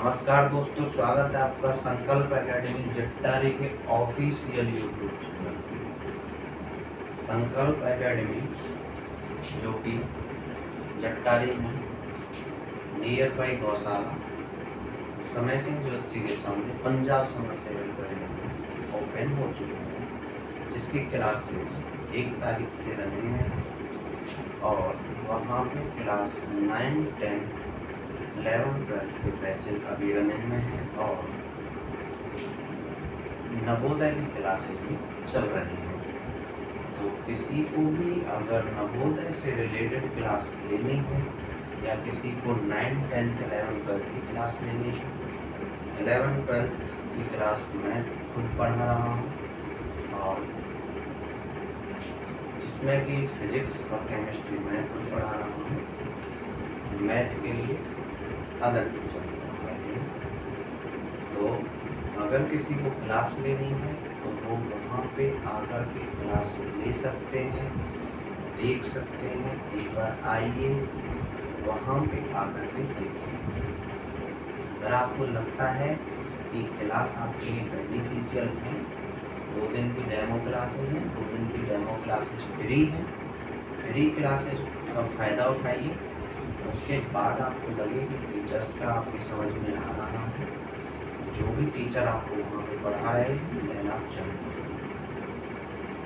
नमस्कार दोस्तों, स्वागत है आपका संकल्प एकेडमी जट्टारी के ऑफिशियल यूट्यूब चैनल संकल्प एकेडमी, जो कि जट्टारी में नियर बाई गौशाला समय सिंह जोशी के सामने पंजाब समर सेवल कॉलेज ओपन हो चुके हैं, जिसकी क्लासेज 1 तारीख से रनिंग में है और वहाँ पे क्लास 9, 10, 11, 12 के बैचेज अभी रनिंग में हैं और नवोदय की क्लासेज भी चल रही हैं। तो किसी को भी अगर नवोदय से रिलेटेड क्लास लेनी है या किसी को 9, 10, 11, 12 की क्लास लेनी है, 11, 12 की क्लास मैं खुद पढ़ा रहा हूँ और जिसमें कि फिजिक्स और केमिस्ट्री मैं खुद पढ़ा रहा हूँ। मैथ के लिए अदर टीचर है। तो अगर किसी को क्लास लेनी है तो वो वहाँ पे आकर के क्लास ले सकते हैं, देख सकते हैं। एक बार आइए, वहाँ पे आकर के देखिए। अगर आपको लगता है कि क्लास आपके लिए बेनिफिशियल है, 2 दिन की डेमो क्लासेज हैं, 2 दिन की डेमो क्लासेज फ्री हैं। फ्री क्लासेज का फ़ायदा उठाइए। उसके बाद आपको लगे कि टीचर्स का आपकी समझ में आ रहा है, जो भी टीचर आपको वहाँ पे पढ़ा रहे हैं, देन आप चलिए।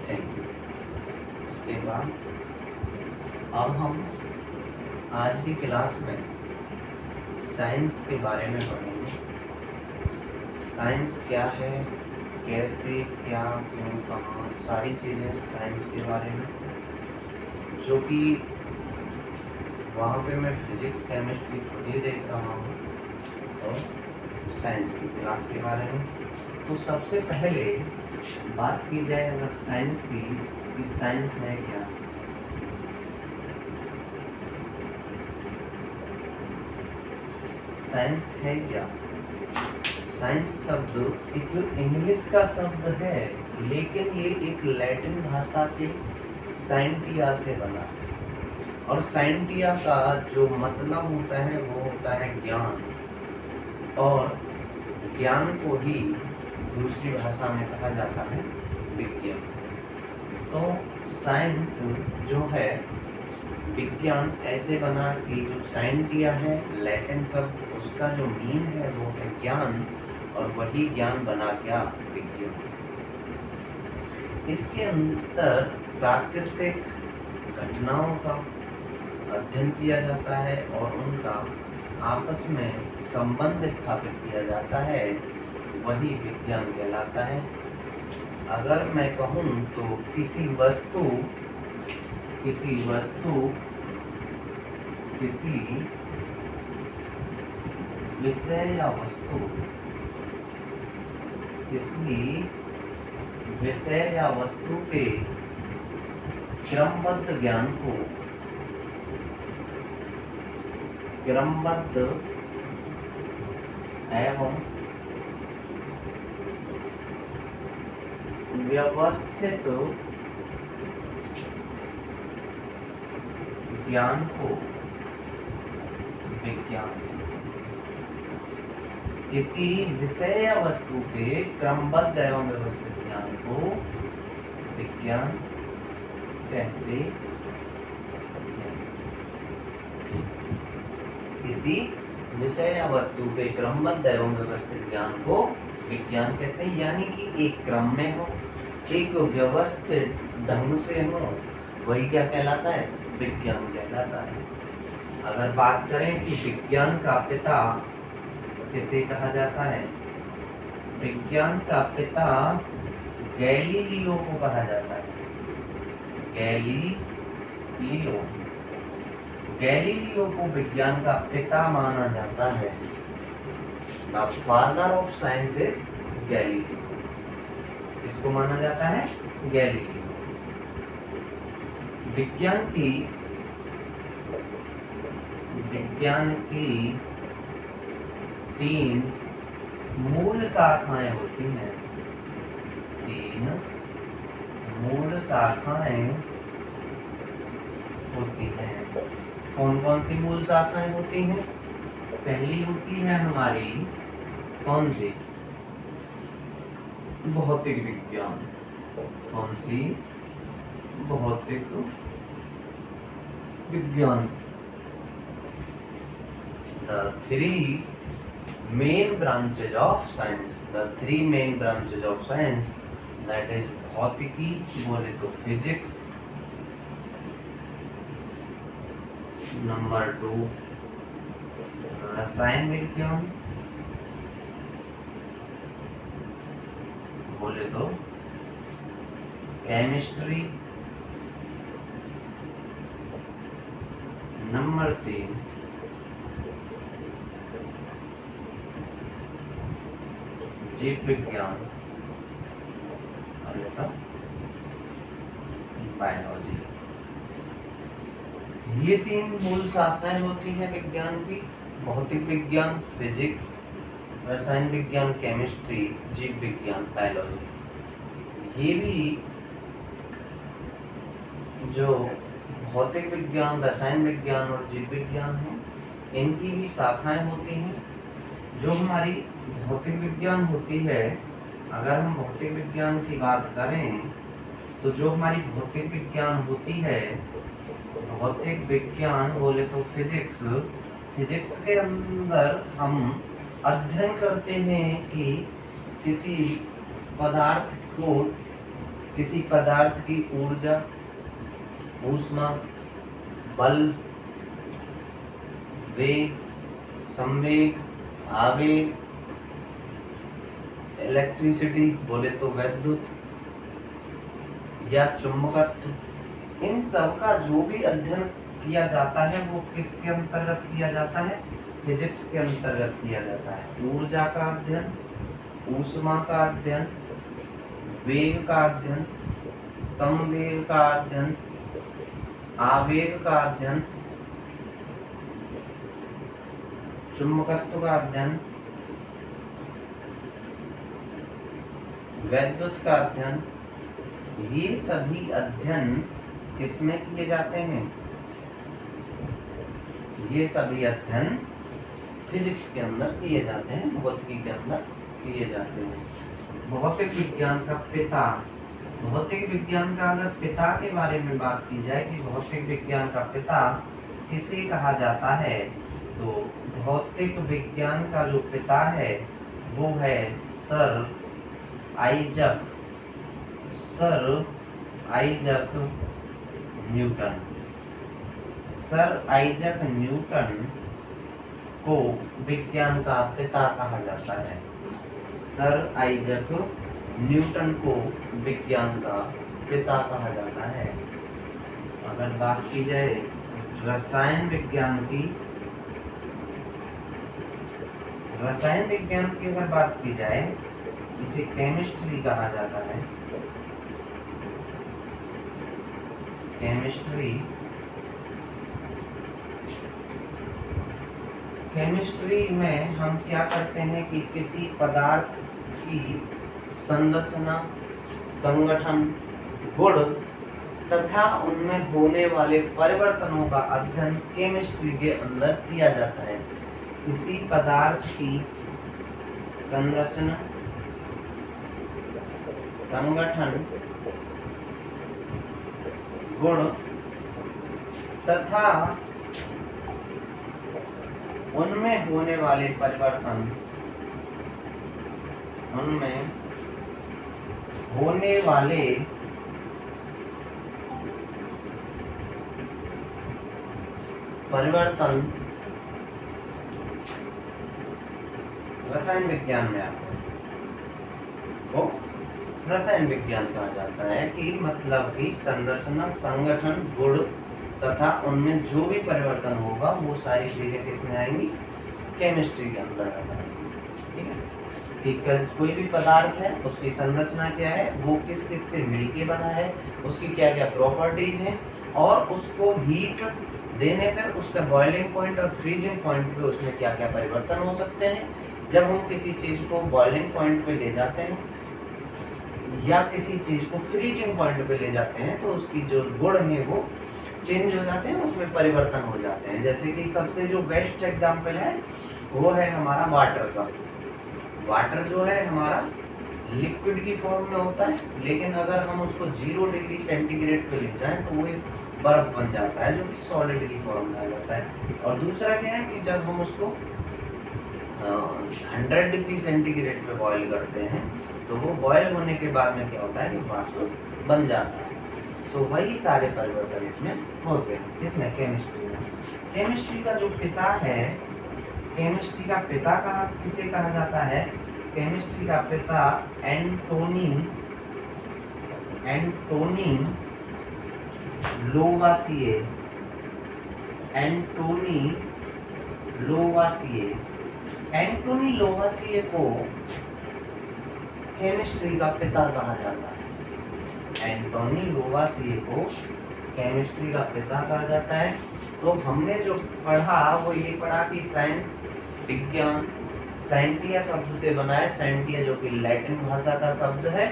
Thank you. उसके बाद अब हम आज की क्लास में साइंस के बारे में पढ़ेंगे। साइंस क्या है, कैसे, क्या, क्यों, कहाँ, सारी चीज़ें साइंस के बारे में, जो कि वहाँ पे मैं फिजिक्स केमिस्ट्री खुद ही देख रहा हूँ और साइंस की क्लास के बारे में। तो सबसे पहले बात की जाए अगर साइंस की, कि साइंस है क्या। साइंस है क्या? साइंस शब्द एक इंग्लिश का शब्द है, लेकिन ये एक लैटिन भाषा के साइंटिया से बना है और साइंटिया का जो मतलब होता है वो होता है ज्ञान, और ज्ञान को ही दूसरी भाषा में कहा जाता है विज्ञान। तो साइंस जो है विज्ञान ऐसे बना कि जो साइंटिया है लैटिन शब्द, उसका जो मीन है वो है ज्ञान, और वही ज्ञान बना क्या? विज्ञान। इसके अंदर प्राकृतिक घटनाओं का अध्ययन किया जाता है और उनका आपस में संबंध स्थापित किया जाता है, वही विज्ञान कहलाता है। अगर मैं कहूँ तो किसी वस्तु किसी विषय या वस्तु के क्रमबद्ध ज्ञान को एवं व्यवस्थित ज्ञान को विज्ञान। किसी विषय या वस्तु के क्रमबद्ध एवं व्यवस्थित ज्ञान को विज्ञान कहते हैं। किसी विषय या वस्तु के क्रमबद्ध एवं व्यवस्थित ज्ञान को विज्ञान कहते हैं, यानी कि एक क्रम में हो, एक व्यवस्थित ढंग से हो, वही क्या कहलाता है? विज्ञान कहलाता है। अगर बात करें कि विज्ञान का पिता किसे कहा जाता है, विज्ञान का पिता गैलीलियो को कहा जाता है। गैलीलियो को विज्ञान का पिता माना जाता है। The father of science is Galileo. इसको माना जाता है गैलीलियो। विज्ञान की 3 मूल शाखाएं होती हैं। 3 मूल शाखाएं होती हैं। कौन कौन सी मूल शाखाएं होती हैं? पहली होती है हमारी कौन सी? भौतिक विज्ञान। कौन सी? भौतिक विज्ञान। The three main branches of science, that is भौतिकी बोले तो फिजिक्स, नंबर 2 रसायन विज्ञान बोले तो केमिस्ट्री, नंबर 3 जीव विज्ञान और बायोलॉजी। ये 3 मूल शाखाएं होती हैं विज्ञान की, भौतिक विज्ञान, फिजिक्स, रसायन विज्ञान, केमिस्ट्री, जीव विज्ञान, बायोलॉजी। ये भी जो भौतिक विज्ञान, रसायन विज्ञान और जीव विज्ञान है, इनकी भी शाखाएं होती हैं। जो हमारी भौतिक विज्ञान होती है, अगर हम भौतिक विज्ञान की बात करें तो जो हमारी भौतिक विज्ञान होती है, भौतिक विज्ञान बोले तो फिजिक्स, फिजिक्स के अंदर हम अध्ययन करते हैं कि किसी पदार्थ को, किसी पदार्थ की ऊर्जा, ऊष्मा, बल, वेग, संवेग, आवेग, इलेक्ट्रिसिटी बोले तो विद्युत या चुंबकत्व, इन सब का जो भी अध्ययन किया जाता है वो किसके अंतर्गत किया जाता है? फिजिक्स के अंतर्गत किया जाता है। ऊर्जा का अध्ययन, ऊष्मा का अध्ययन, वेग का अध्ययन, संवेग का अध्ययन, आवेग का अध्ययन, चुंबकत्व का अध्ययन, विद्युत का अध्ययन, ये सभी अध्ययन किसमें किए जाते हैं? ये सभी अध्ययन फिजिक्स के अंदर किए जाते हैं, भौतिकी के अंदर किए जाते हैं। भौतिक विज्ञान का पिता, भौतिक विज्ञान का अगर पिता के बारे में बात की जाए कि भौतिक विज्ञान का पिता किसे कहा जाता है, तो भौतिक विज्ञान का जो पिता है वो है sir Isaac Newton. Sir Isaac Newton को विज्ञान का पिता कहा जाता है। सर आइजक न्यूटन को विज्ञान का पिता कहा जाता है। अगर बात की जाए रसायन विज्ञान की, रसायन विज्ञान की अगर बात की जाए, इसे केमिस्ट्री कहा जाता है। केमिस्ट्री में हम क्या करते हैं कि किसी पदार्थ की संरचना, संगठन, गुण तथा उनमें होने वाले परिवर्तनों का अध्ययन केमिस्ट्री के अंदर किया जाता है। किसी पदार्थ की संरचना, संगठन, गुण तथा उनमें होने वाले परिवर्तन, उनमें होने वाले परिवर्तन रसायन विज्ञान में आते हैं। तो रसायन विज्ञान कहा जाता है कि मतलब कि संरचना, संगठन, गुण तथा उनमें जो भी परिवर्तन होगा वो सारी चीजें किसमें आएंगी? केमिस्ट्री के अंदर आएंगी। ठीक है, कि कोई भी पदार्थ है उसकी संरचना क्या है, वो किस किस से मिलके बना है, उसकी क्या क्या प्रॉपर्टीज हैं, और उसको हीट देने पर उसका बॉइलिंग पॉइंट और फ्रीजिंग पॉइंट पे उसमें क्या क्या परिवर्तन हो सकते हैं। जब हम किसी चीज को बॉइलिंग पॉइंट पे ले जाते हैं या किसी चीज को फ्रीजिंग पॉइंट पे ले जाते हैं तो उसकी जो गुण है वो चेंज हो जाते हैं, उसमें परिवर्तन हो जाते हैं। जैसे कि सबसे जो बेस्ट एग्जांपल है वो है हमारा वाटर का। वाटर जो है हमारा लिक्विड की फॉर्म में होता है, लेकिन अगर हम उसको 0 डिग्री सेंटीग्रेड पे ले जाएं तो वो एक बर्फ बन जाता है जो कि सॉलिड की फॉर्म में आ जाता है। और दूसरा क्या है कि जब हम उसको 100 डिग्री सेंटीग्रेड पे बॉईल करते हैं तो वो बॉयल होने के बाद में क्या होता है कि वाष्प बन जाता है। तो वही सारे परिवर्तन इसमें होते हैं। इसमें केमिस्ट्री में, केमिस्ट्री का जो पिता है, केमिस्ट्री का पिता किसे कहा जाता है? केमिस्ट्री का पिता एंटोनी लोवासिए। एंटोनी लोवासिए को केमिस्ट्री का पिता कहा जाता है। एंटोनी लोवासिए को केमिस्ट्री का पिता कहा जाता है। तो हमने जो पढ़ा वो ये पढ़ा कि साइंस, विज्ञान साइंटिया शब्द से बना है। साइंटिया जो कि लैटिन भाषा का शब्द है,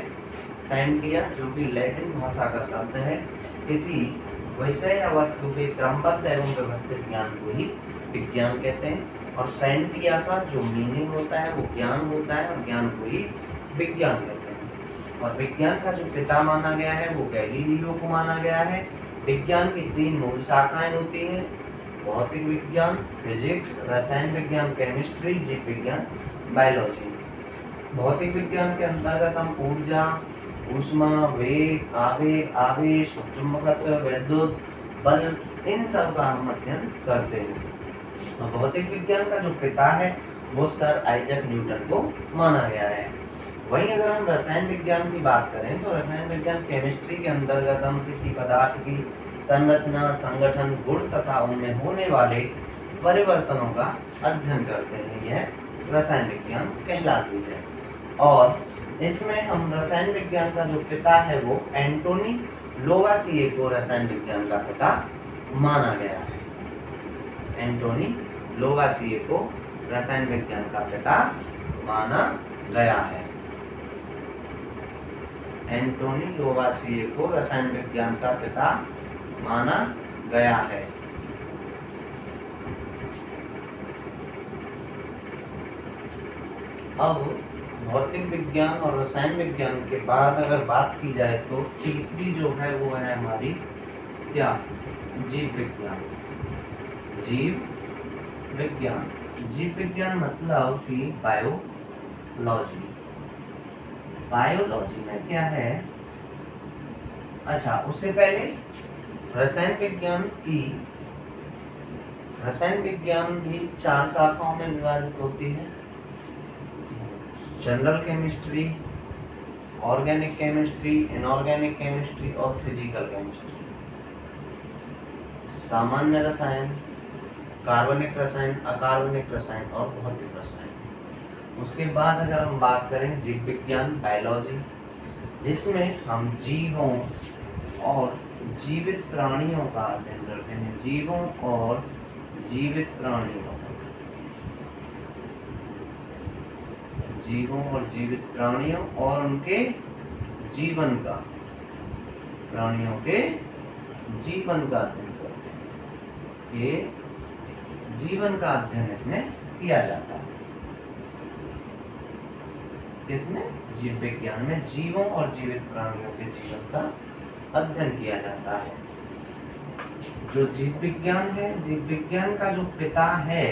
साइंटिया जो कि लैटिन भाषा का शब्द है। किसी विषय या वस्तु के क्रमबद्ध एवं व्यवस्थित ज्ञान को ही विज्ञान कहते हैं। और साइंटिया का जो मीनिंग होता है वो ज्ञान होता है, और ज्ञान को ही विज्ञान कहते हैं। और विज्ञान का जो पिता माना गया है वो गैलीलियो को माना गया है। विज्ञान की 3 मूल शाखाएं होती हैं: भौतिक विज्ञान, फिजिक्स, रसायन विज्ञान, केमिस्ट्री, जीव विज्ञान, बायोलॉजी। भौतिक विज्ञान के अंतर्गत हम ऊर्जा, ऊष्मा, वेग, आवेग, आवेश, चुंबकत्व, विद्युत बल, इन सब का हम अध्ययन करते हैं। भौतिक विज्ञान का जो पिता है वो सर आइजैक न्यूटन को माना गया है। वहीं अगर हम रसायन विज्ञान की बात करें तो रसायन विज्ञान केमिस्ट्री के अंतर्गत हम किसी पदार्थ की संरचना, संगठन, गुण तथा उनमें होने वाले परिवर्तनों का अध्ययन करते हैं। यह रसायन विज्ञान कहलाती है। और इसमें हम रसायन विज्ञान का जो पिता है वो एंटोनी लोवासिए को रसायन विज्ञान का पिता माना गया है। एंटोनी लोवासिए को रसायन विज्ञान का पिता माना गया है। एंटोनी लोवासिए को रसायन विज्ञान का पिता माना गया है। अब भौतिक विज्ञान और रसायन विज्ञान के बाद अगर बात की जाए तो तीसरी जो है वो है हमारी क्या? जीव विज्ञान। जीव विज्ञान, जीव विज्ञान मतलब कि बायोलॉजी। बायोलॉजी में क्या है? अच्छा, उससे पहले रसायन विज्ञान भी 4 शाखाओं में विभाजित होती है: general chemistry, organic chemistry, inorganic chemistry और फिजिकल केमिस्ट्री। सामान्य रसायन, कार्बनिक रसायन, अकार्बनिक रसायन और भौतिक रसायन। उसके बाद अगर हम बात करें जीव विज्ञान, बायोलॉजी, जिसमें हम जीवों और जीवित प्राणियों का अध्ययन करते हैं। जीवों और जीवित प्राणियों, जीवों और जीवित प्राणियों और उनके जीवन का, प्राणियों के जीवन का अध्ययन करते हैं। ये जीवन का अध्ययन इसमें किया जाता है। इसमें जीव विज्ञान में जीवों और जीवित प्राणियों के जीवन का अध्ययन किया जाता है। जो जीव विज्ञान है, जीव विज्ञान का जो पिता है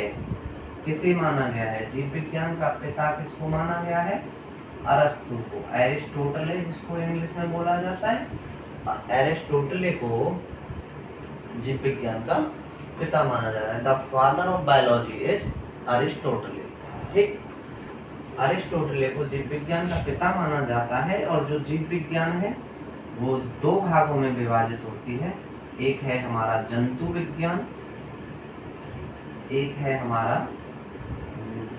किसे माना गया है? जीव विज्ञान का पिता किसको माना गया है? अरस्तु को, एरिस्टोटले जिसको इंग्लिश में बोला जाता है। एरिस्टोटले को जीव विज्ञान का पिता माना जाता है। The father of biology is Aristotle. ठीक, अरिस्टोटले को जीव विज्ञान का पिता माना जाता है। और जो जीव विज्ञान है वो 2 भागों में विभाजित होती है। एक है हमारा जंतु विज्ञान, एक है हमारा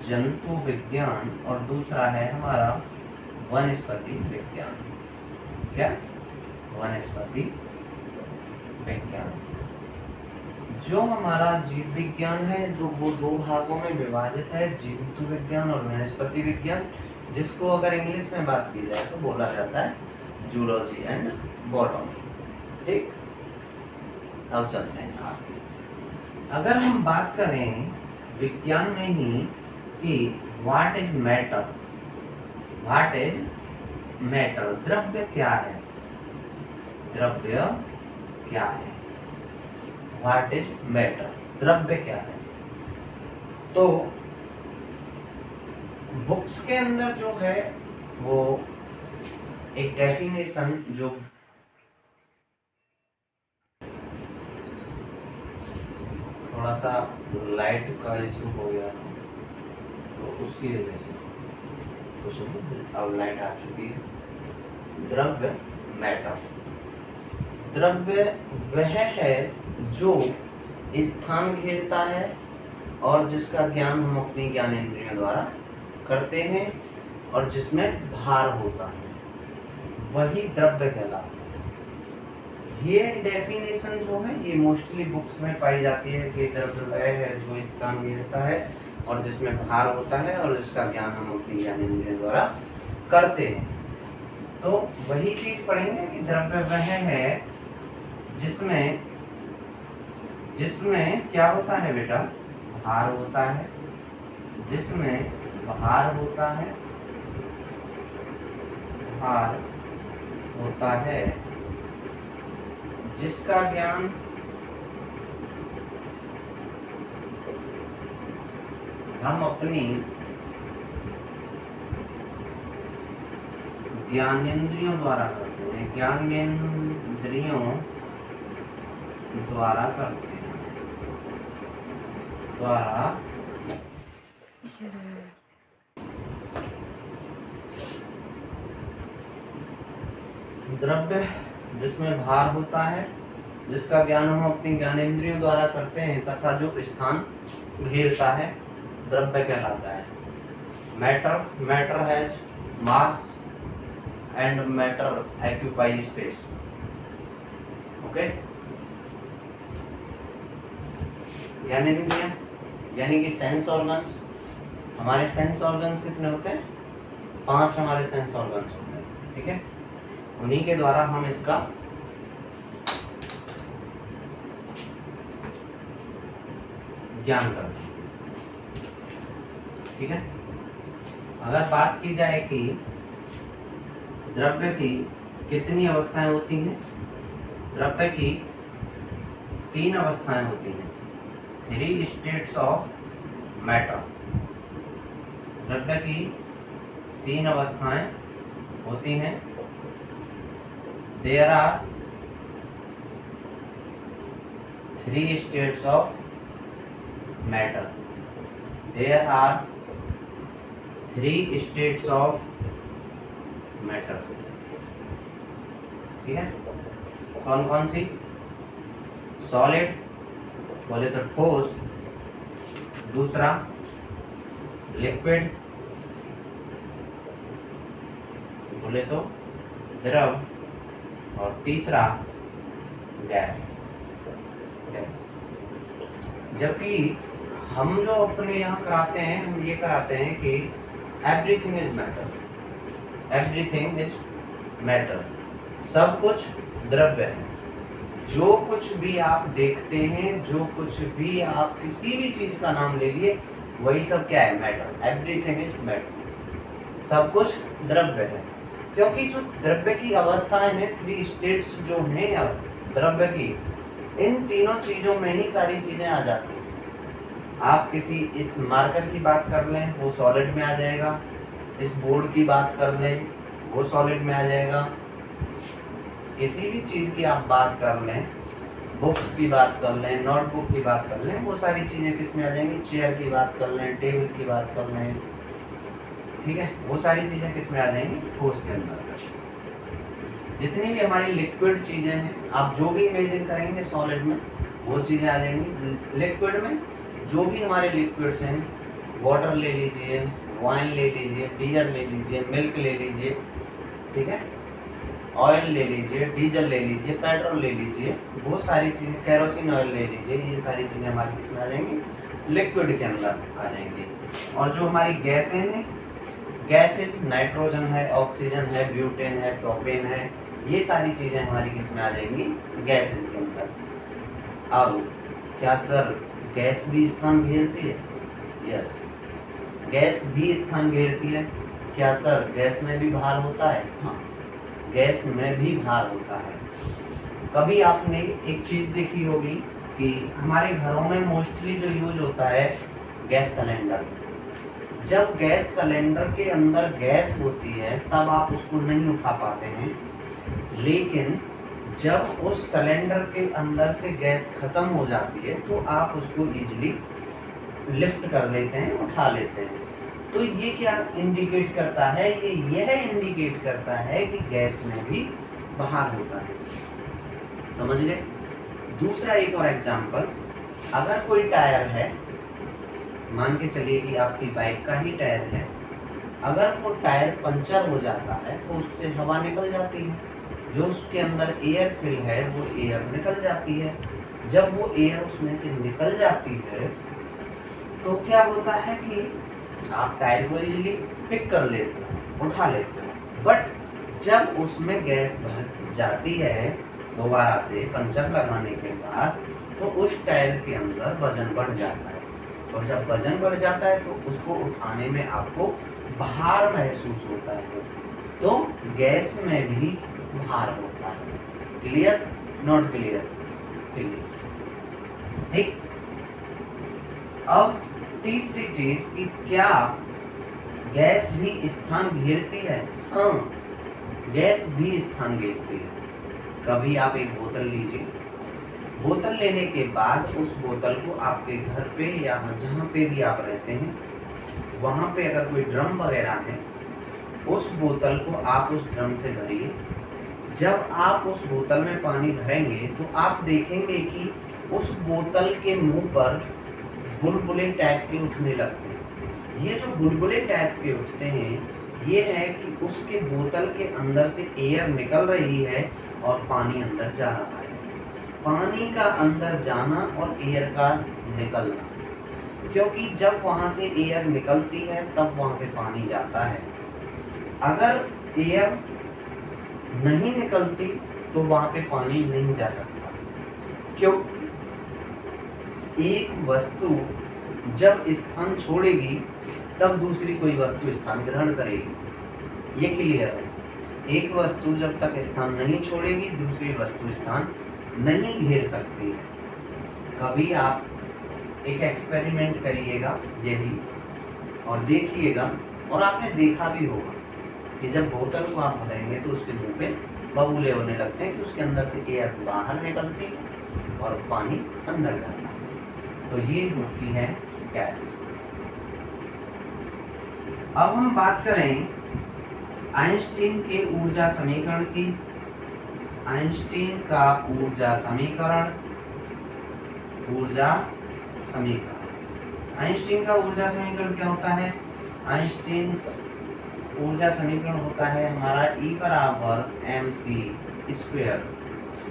जंतु विज्ञान और दूसरा है हमारा वनस्पति विज्ञान। क्या? वनस्पति विज्ञान। जो हमारा जीव विज्ञान है जो वो 2 भागों में विभाजित है, जंतु विज्ञान और वनस्पति विज्ञान, जिसको अगर इंग्लिश में बात की जाए तो बोला जाता है जूलॉजी एंड बॉटनी। ठीक, अब चलते हैं आगे। अगर हम बात करें विज्ञान में ही कि what is matter, what is matter, द्रव्य क्या है, द्रव्य क्या है, व्हाट इज मैटर, द्रव्य क्या है। तो बुक्स के अंदर जो है वो एक डेफिनेशन, जो थोड़ा सा लाइट का इशू हो गया तो उसकी वजह से कुछ अब लाइट आ चुकी है। द्रव्य मैटर, द्रव्य वह है जो स्थान घेरता है और जिसका ज्ञान हम अपनी ज्ञानेंद्रियों द्वारा करते हैं और जिसमें भार होता है, वही द्रव्य कहलाता है। ये डेफिनेशन जो है ये मोस्टली बुक्स में पाई जाती है कि द्रव्य वह है जो स्थान घेरता है और जिसमें भार होता है और जिसका ज्ञान हम अपनी ज्ञानेंद्रियों द्वारा करते हैं। तो वही चीज पढ़ेंगे कि द्रव्य वह है जिसमें जिसमें क्या होता है बेटा, भार होता है, जिसमें भार होता है, भार होता है, जिसका ज्ञान हम अपनी ज्ञानेंद्रियों द्वारा करते हैं, ज्ञानेंद्रियों द्वारा करते हैं, द्वारा द्रव्य जिसमें भार होता है, जिसका ज्ञान हम अपनी ज्ञानेंद्रियों द्वारा करते हैं तथा जो स्थान घेरता है, द्रव्य कहलाता है। Matter, matter has mass and matter occupy space. Okay, यानी कि सेंस ऑर्गन्स, हमारे सेंस ऑर्गन्स कितने होते हैं, 5 हमारे सेंस ऑर्गन्स होते हैं, ठीक है। उन्हीं के द्वारा हम इसका ज्ञान करते हैं, ठीक है। अगर बात की जाए कि द्रव्य की कितनी अवस्थाएं होती हैं, द्रव्य की 3 अवस्थाएं होती हैं, 3 स्टेट्स ऑफ मैटर। द्रव्य की 3 अवस्थाएं होती हैं। There are 3 states of matter. There are 3 states of matter. ठीक है, कौन कौन सी? सॉलिड बोले तो ठोस, दूसरा लिक्विड बोले तो द्रव, और तीसरा गैस। जबकि हम जो अपने यहाँ कराते हैं, हम ये कराते हैं कि everything is matter, everything is matter, सब कुछ द्रव्य है। जो कुछ भी आप देखते हैं, जो कुछ भी आप किसी भी चीज का नाम ले लिए, वही सब क्या है, मैटर। एवरीथिंग इज मैटर, सब कुछ द्रव्य है। क्योंकि जो द्रव्य की अवस्थाएं हैं, 3 स्टेट्स जो हैं द्रव्य की, इन तीनों चीजों में ही सारी चीजें आ जाती हैं। आप किसी इस मार्कर की बात कर लें, वो सॉलिड में आ जाएगा। इस बोर्ड की बात कर लें, वो सॉलिड में आ जाएगा। किसी भी चीज की आप बात कर लें, बुक्स की बात कर लें, नोटबुक की बात कर लें, वो सारी चीजें किस में आ जाएंगी, चेयर की बात कर लें, टेबल की बात कर लें, ठीक है, वो सारी चीजें किस में आ जाएंगी, ठोस के अंदर। जितनी भी हमारी लिक्विड चीजें हैं, आप जो भी इमेजिन करेंगे सॉलिड में, वो चीजें आ जाएंगी। लिक्विड में जो भी हमारे लिक्विड्स हैं, वाटर ले लीजिए, वाइन ले लीजिए, बियर ले लीजिए, मिल्क ले लीजिए, ठीक है, ऑयल ले लीजिए, डीजल ले लीजिए, पेट्रोल ले लीजिए, वो सारी चीजें, केरोसिन ऑयल ले लीजिए, ये सारी चीजें हमारी किस में आ जाएंगी, लिक्विड के अंदर आ जाएंगी। और जो हमारी गैसें हैं, गैसेस नाइट्रोजन है, ऑक्सीजन है, ब्यूटेन है, प्रोपेन है, ये सारी चीजें हमारी किस में आ जाएंगी, गैसेस के अंदर। अब क्या सर गैस भी स्थान घेरती है? यस, गैस भी स्थान घेरती है। क्या सर गैस में भी भार होता है? हाँ, गैस में भी भार होता है। कभी आपने एक चीज़ देखी होगी कि हमारे घरों में मोस्टली जो यूज होता है गैस सिलेंडर। जब गैस सिलेंडर के अंदर गैस होती है तब आप उसको नहीं उठा पाते हैं, लेकिन जब उस सिलेंडर के अंदर से गैस खत्म हो जाती है तो आप उसको इजीली लिफ्ट कर लेते हैं, उठा लेते हैं। तो ये क्या इंडिकेट करता है? यह इंडिकेट करता है कि गैस में भी भार होता है। समझ गए? दूसरा एक और एग्जांपल, अगर कोई टायर है, मान के चलिए कि आपकी बाइक का ही टायर है, अगर वो टायर पंचर हो जाता है तो उससे हवा निकल जाती है, जो उसके अंदर एयर फिल है वो एयर निकल जाती है। जब वो एयर उसमें से निकल जाती है तो क्या होता है कि आप टायर को इजीली पिक कर लेते हो, उठा लेते हो। बट जब उसमें गैस भर जाती है दोबारा से पंचर लगाने के बाद, तो उस टायर के अंदर वजन बढ़ जाता है, और जब वजन बढ़ जाता है तो उसको उठाने में आपको भार महसूस होता है। तो गैस में भी भार होता है। क्लियर? Not clear? क्लियर। ठीक। अब तीसरी चीज कि क्या गैस भी स्थान घेरती है? हाँ, गैस भी स्थान घेरती है। कभी आप एक बोतल लीजिए, बोतल लेने के बाद उस बोतल को आपके घर पे या जहाँ पे भी आप रहते हैं वहाँ पे अगर कोई ड्रम वगैरह है, उस बोतल को आप उस ड्रम से भरिए। जब आप उस बोतल में पानी भरेंगे तो आप देखेंगे कि उस बोतल के मुंह पर बुलबुले टाइप के उठने लगते हैं। ये जो बुलबुले टाइप के उठते हैं ये है कि उसके बोतल के अंदर से एयर निकल रही है और पानी अंदर जा रहा है। पानी का अंदर जाना और एयर का निकलना, क्योंकि जब वहाँ से एयर निकलती है तब वहाँ पे पानी जाता है। अगर एयर नहीं निकलती तो वहाँ पे पानी नहीं जा सकता। क्यों? एक वस्तु जब स्थान छोड़ेगी तब दूसरी कोई वस्तु स्थान ग्रहण करेगी। ये क्लियर है? एक वस्तु जब तक स्थान नहीं छोड़ेगी दूसरी वस्तु स्थान नहीं घेर सकती है। कभी आप एक एक्सपेरिमेंट करिएगा ये भी, और देखिएगा, और आपने देखा भी होगा कि जब बोतल को आप भरेंगे तो उसके मुंह पे बबूले होने लगते हैं कि उसके अंदर से एयर बाहर निकलती और पानी अंदर जाता है। तो ये होती है गैस। अब हम बात करें आइंस्टीन के ऊर्जा समीकरण की। आइंस्टीन का ऊर्जा समीकरण, आइंस्टीन का ऊर्जा समीकरण क्या होता है? आइंस्टीन ऊर्जा समीकरण होता है हमारा E बराबर mc स्क्वायर।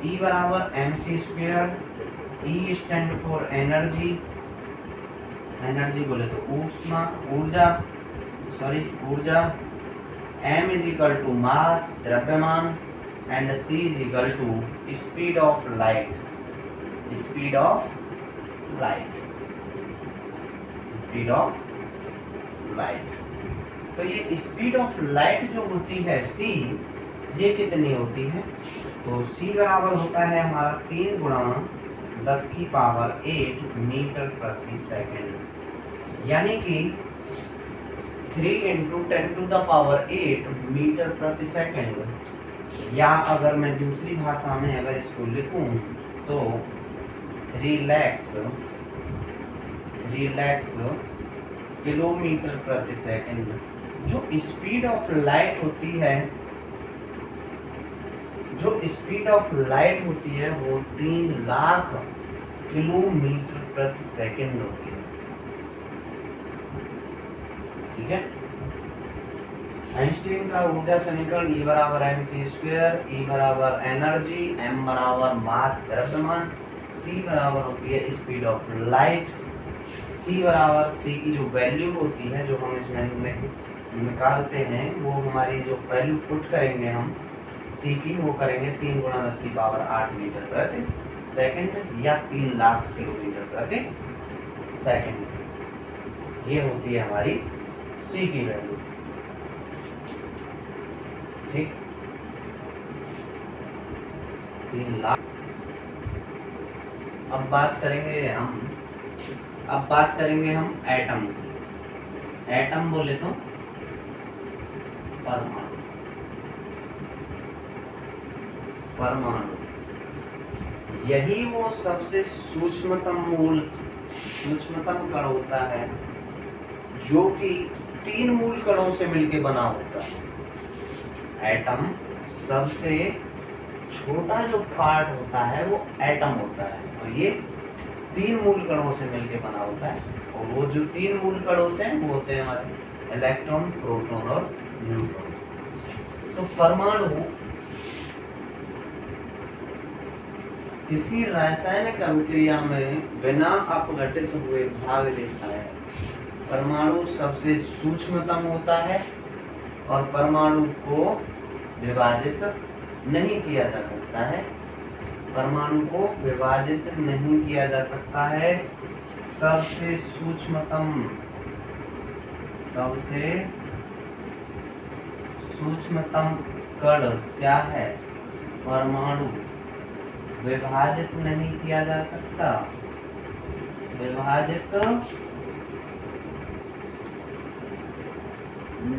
E बराबर mc square. E stand for energy, energy बोले तो ऊष्मा, ऊर्जा। m is equal to mass, द्रव्यमान, and c is equal to speed of light, speed of light. तो ये स्पीड ऑफ लाइट जो होती है c, ये कितनी होती है? तो c बराबर होता है हमारा 3 गुणा 10 की पावर 8 मीटर प्रति सेकंड, यानी कि 3 into 10 to the power 8 metre प्रति सेकंड। या अगर मैं दूसरी भाषा में अगर इसको लिखूं तो 3 लाख किलोमीटर प्रति सेकंड। जो स्पीड ऑफ लाइट होती है, वो 3 लाख किलोमीटर प्रति सेकंड होती है। ठीक है? आइंस्टीन का ऊर्जा समीकरण E बराबर mc स्क्वायर, E बराबर एनर्जी, m बराबर मास, द्रव्यमान, c बराबर होती है स्पीड ऑफ लाइट। c बराबर c की जो वैल्यू होती है, जो हम इसमें निकालते हैं, वो हमारी जो वैल्यू पुट करेंगे हम c की, वो करेंगे 3 गुणा 10 की पावर 8 मीटर प्रति सेकंड, या 3 लाख किलोमीटर प्रति सेकंड। ये होती है हमारी C की वैल्यू। ठीक, 3 लाख। अब बात करेंगे हम एटम की। एटम बोले तो परमाणु, यही वो सबसे सूक्ष्मतम कण होता है जो कि 3 मूल कणों से मिलकर बना होता है। एटम सबसे छोटा जो पार्ट होता है वो एटम होता है, और ये 3 मूल कणों से मिलकर बना होता है। और वो जो 3 मूल कण होते हैं वो होते हैं हमारे इलेक्ट्रॉन, प्रोटॉन और न्यूट्रॉन। तो परमाणु किसी रासायनिक अभिक्रिया में बिना अपघटित हुए भाग लेता है। परमाणु सबसे सूक्ष्मतम होता है और परमाणु को विभाजित नहीं किया जा सकता है। परमाणु को विभाजित नहीं किया जा सकता है। सबसे सूक्ष्मतम कण क्या है? परमाणु। विभाजित नहीं किया जा सकता, विभाजित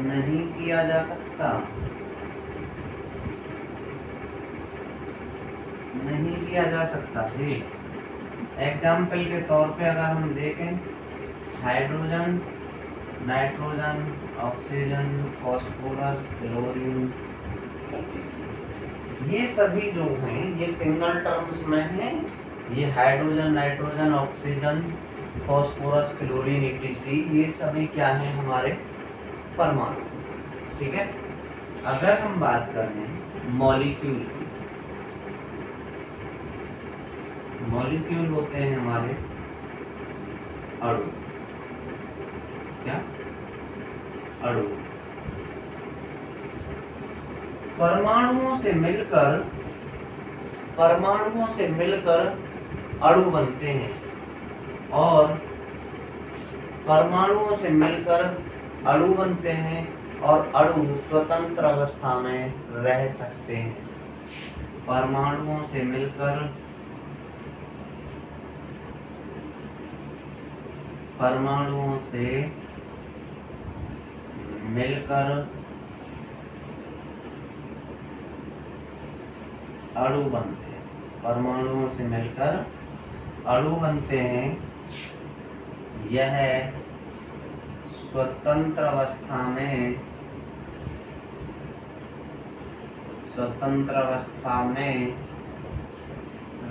नहीं किया जा सकता, नहीं किया जा सकता जी। एग्जाम्पल के तौर पे अगर हम देखें, hydrogen, nitrogen, oxygen, phosphorus, chlorine, ये सभी जो हैं ये सिंगल टर्म्स में हैं। ये hydrogen, nitrogen, oxygen, phosphorus, chlorine, etc. ये सभी क्या हैं? हमारे परमाणु। ठीक है। अगर हम बात करें मॉलिक्यूल की, मॉलिक्यूल होते हैं हमारे अणु। क्या? अणु। परमाणुओं से मिलकर अणु बनते हैं, और परमाणुओं से मिलकर अणु बनते हैं और अणु स्वतंत्र अवस्था में रह सकते हैं। परमाणुओं से मिलकर अणु बनते हैं। परमाणुओं से मिलकर अणु बनते हैं। यह स्वतंत्र अवस्था में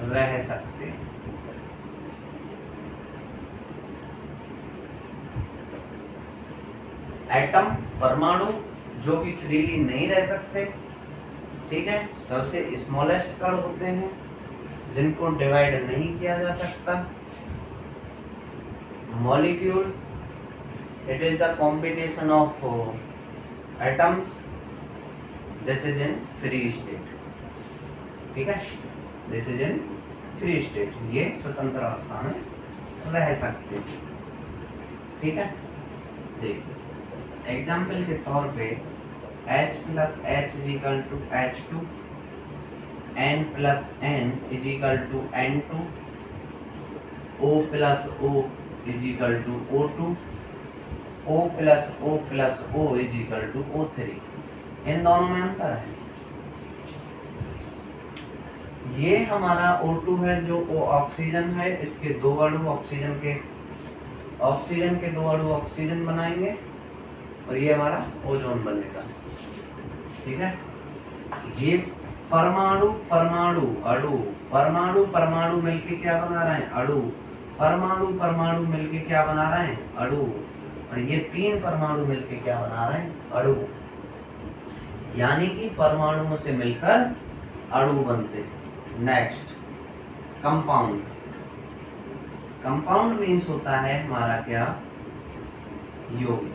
रह सकते हैं। एटम, परमाणु, जो कि फ्रीली नहीं रह सकते। ठीक है। सबसे स्मॉलेस्ट कण होते हैं जिनको डिवाइड नहीं किया जा सकता। Molecule, it is the combination of atoms, this is in free state. ठीक है, this is in free state, ये स्वतंत्र अवस्था में रह सकते हैं। ठीक है। देखिए एग्जाम्पल के तौर पे H plus H is equal to H2, N plus N is equal to N2, O plus O is equal to O2, O plus O plus O is equal to O3। इन दोनों में अंतर है। ये हमारा O2 है जो oxygen है, इसके 2 अणु ऑक्सीजन के 2 अणु ऑक्सीजन बनाएंगे और ये हमारा ओजोन बनेगा। ठीक है। ये परमाणु मिलके क्या बना रहे हैं? अणु। परमाणु मिलके क्या बना रहे हैं? अणु। और ये 3 परमाणु मिलके क्या बना रहे हैं? अणु। यानी कि परमाणुओं से मिलकर अणु बनते हैं। Next, compound. कंपाउंड मीन्स होता है हमारा क्या? यौगिक।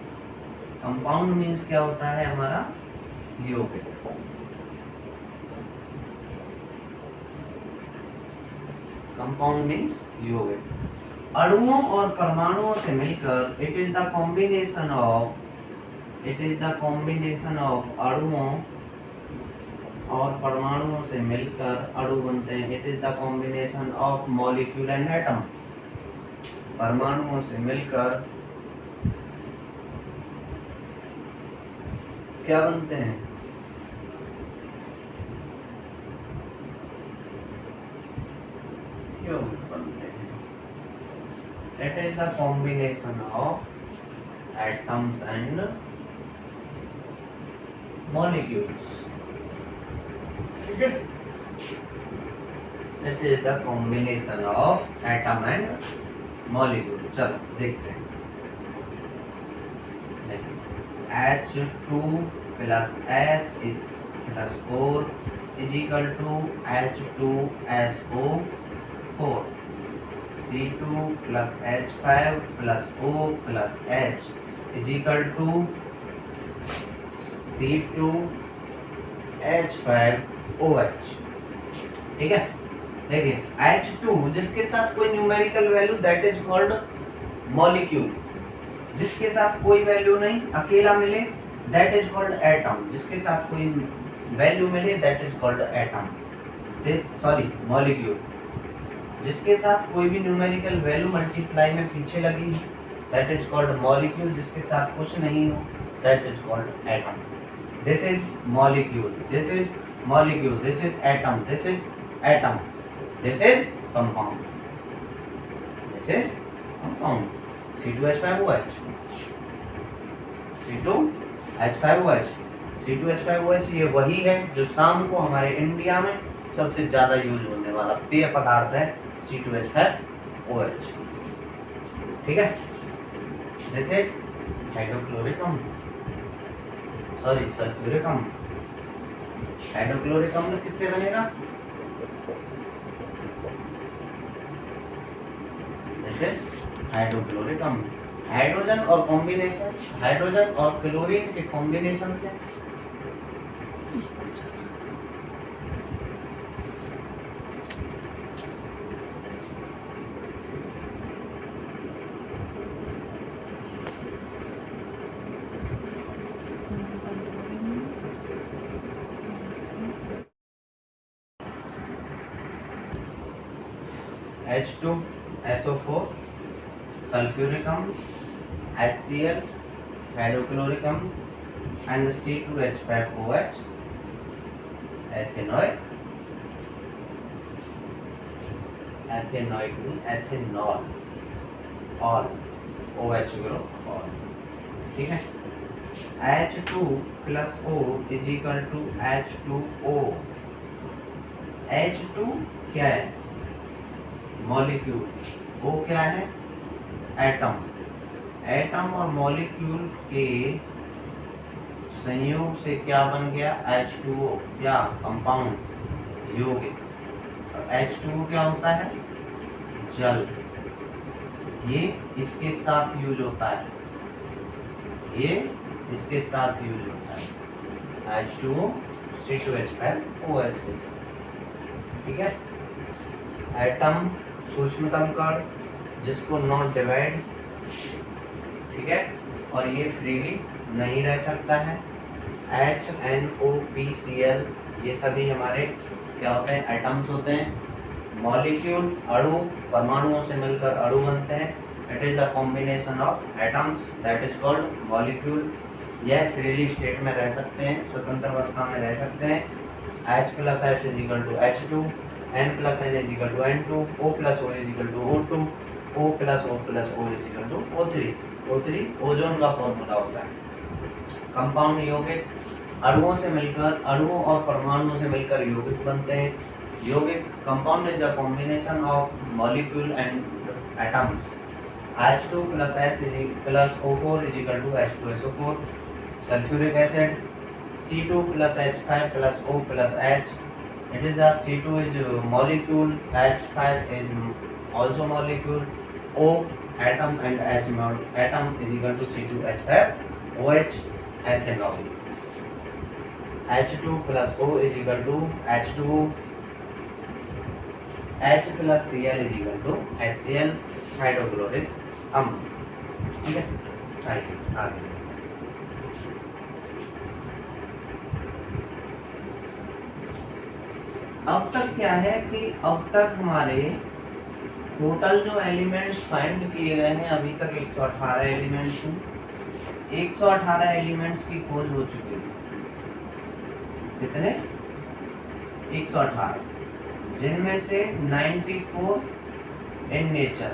कंपाउंड मीन्स क्या होता है? हमारा यौगिक। कंपाउंड मीन्स यौगिक। अणुओं और परमाणुओं से मिलकर it is the combination of अणुओं और परमाणुओं से मिलकर अणु बनते हैं। It is the combination of molecule and atom. परमाणुओं से मिलकर क्या बनते हैं? क्यों बनते हैं? It is the combination of atoms and molecules. ठीक है? It is the combination of atom and molecule. चलो देखते हैं। H2 plus S is plus 4 is equal to H2SO4. C2 plus H5 plus O plus H is equal to C2H5OH। ठीक है, देखिए H2 जिसके साथ कोई numerical value that is called molecule, जिसके साथ कोई वैल्यू नहीं अकेला मिले दैट इज कॉल्ड एटम, जिसके साथ कोई वैल्यू मिले that is called atom, molecule, जिसके साथ कोई भी न्यूमेरिकल वैल्यू मल्टीप्लाई में पीछे लगी दैट इज कॉल्ड मॉलिक्यूल, जिसके साथ कुछ नहीं हो that is called atom. This is molecule, this is molecule, this is atom, this is atom, this is compound, this is compound. C2H5OH, C2H5OH, C2H5OH ये वही है जो शाम को हमारे इंडिया में सबसे ज्यादा यूज होने वाला पेय पदार्थ है C2H5OH। ठीक है, दिस इज हाइड्रोक्लोरिक अम्ल, सल्फ्यूरिक अम्ल। हाइड्रोक्लोरिक अम्ल किससे बनेगा? दिस इज हाइड्रोक्लोरिक अम्ल। हाइड्रोजन और कॉम्बिनेशन, हाइड्रोजन और क्लोरीन के कॉम्बिनेशन से H2SO4 सल्फ्यूरिक अम्ल, HCl हाइड्रोक्लोरिक अम्ल and C2H5OH ethanol all OH group all. ठीक है, H2 plus O is equal to H2O। H2 क्या है? मॉलिक्यूल। O क्या है? एटम। एटम और मॉलिक्यूल के संयोग से क्या बन गया? H2O। क्या? कंपाउंड, यौगिक। H2O क्या होता है? जल। ये इसके साथ यूज होता है, ये इसके साथ यूज होता है H2O C2H5OH के साथ। ठीक है, एटम सूक्ष्मतम कण जिसको नॉट डिवाइड, ठीक है, और ये फ्रीली नहीं रह सकता है। HNOPCl ये सभी हमारे क्या होते हैं? एटम्स होते हैं। मॉलिक्यूल अणु, परमाणुओं से मिलकर अणु बनते हैं। It is the combination of atoms that is called molecule. यह फ्रीली स्टेट में रह सकते हैं, स्वतंत्र अवस्था में रह सकते हैं। H plus S is equal to H2, N plus N is equal to N2, O plus O is equal to O2, O plus O plus O is equal to O3। O3 ozone का formula होता है। Compound यौगिक अणुओं से मिलकर, अणुओं और परमाणुओं से मिलकर यौगिक बनते हैं। यौगिक compound is the combination of molecule and atoms. H2 plus S plus O4 is equal to H2SO4। Sulphuric acid C2 plus H5 plus O plus H। It is the C2 is molecule, H5 is also molecule, O atom and H atom is equal to C2H5OH ethanol। H2 plus O is equal to H2O, H plus Cl is equal to HCl। Hydrochloric अम्ल। ठीक है, आइए आगे। अब तक क्या है कि अब तक हमारे टोटल जो एलिमेंट्स फाइंड किए गए हैं अभी तक 118 एलिमेंट्स हैं। 118 एलिमेंट्स की खोज हो चुकी है। कितने? 118, जिनमें से 94 इन नेचर,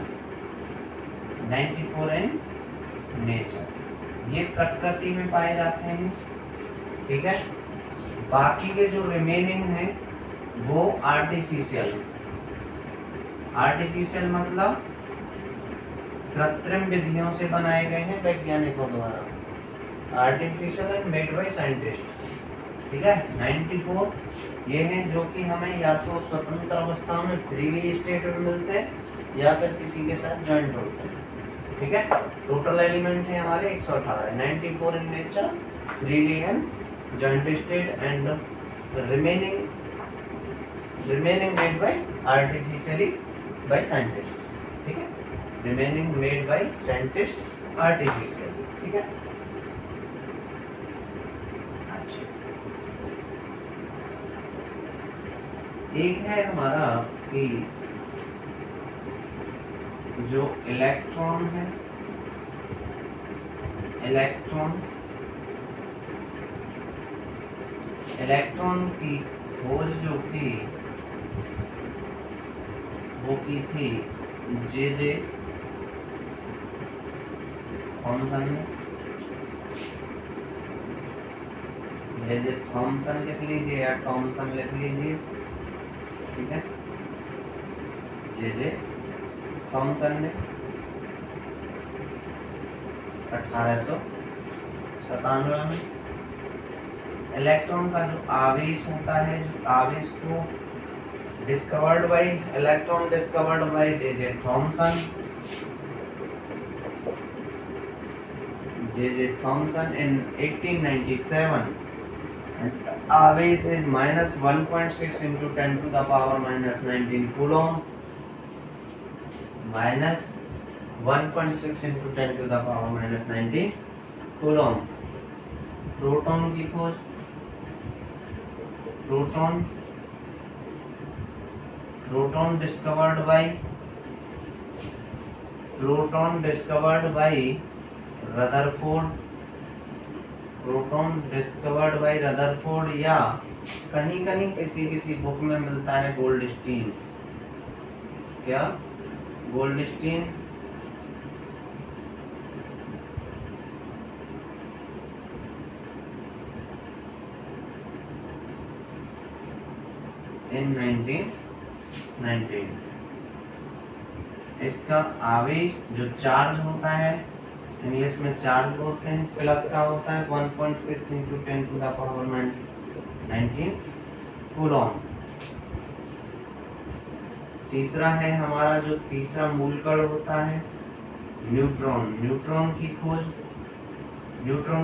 94 इन नेचर, ये प्रकृति में पाए जाते हैं। ठीक है, बाकी के जो रिमेनिंग हैं वो आर्टिफिशियल। आर्टिफिशियल मतलब कृत्रिम विधियों से बनाए गए हैं वैज्ञानिकों द्वारा। Artificial and made by scientist. ठीक है, 94 ये हैं जो कि हमें या तो स्वतंत्र अवस्था में फ्रीली स्टेट में मिलते हैं या फिर किसी के साथ जॉइंट होते हैं। ठीक है, टोटल एलिमेंट है हमारे 118, 94 in nature, freely and joint state, and remaining made by artificially by scientist. ठीक है, remaining made by scientist artificial. ठीक है, अच्छा, एक है हमारा कि जो इलेक्ट्रॉन है, इलेक्ट्रॉन की खोज जो की वो की थी जे थॉमसन ने। जे थॉमसन लिख लीजिए या थॉमसन लिख लीजिए। ठीक है, जे थॉमसन ने 1897 में इलेक्ट्रॉन का जो आवेश होता है, जो आवेश को discovered by electron discovered by J Thomson. J Thomson in 1897 and आवेश is -1.6 into 10 to the power -19 coulomb. -1.6 into 10 to the power -19 coulomb. Proton की खोज, proton discovered by Rutherford. Proton discovered by Rutherford, या कहीं कहीं किसी book में मिलता है गोल्डस्टीन। क्या? गोल्डस्टीन। इन 1919 इसका आवेश जो चार्ज होता है, इंग्लिश में चार्ज बोलते हैं, प्लस का होता है 1.6 into 10 to the power -19 coulomb. तीसरा है हमारा जो तीसरा मूलकण होता है न्यूट्रॉन। न्यूट्रॉन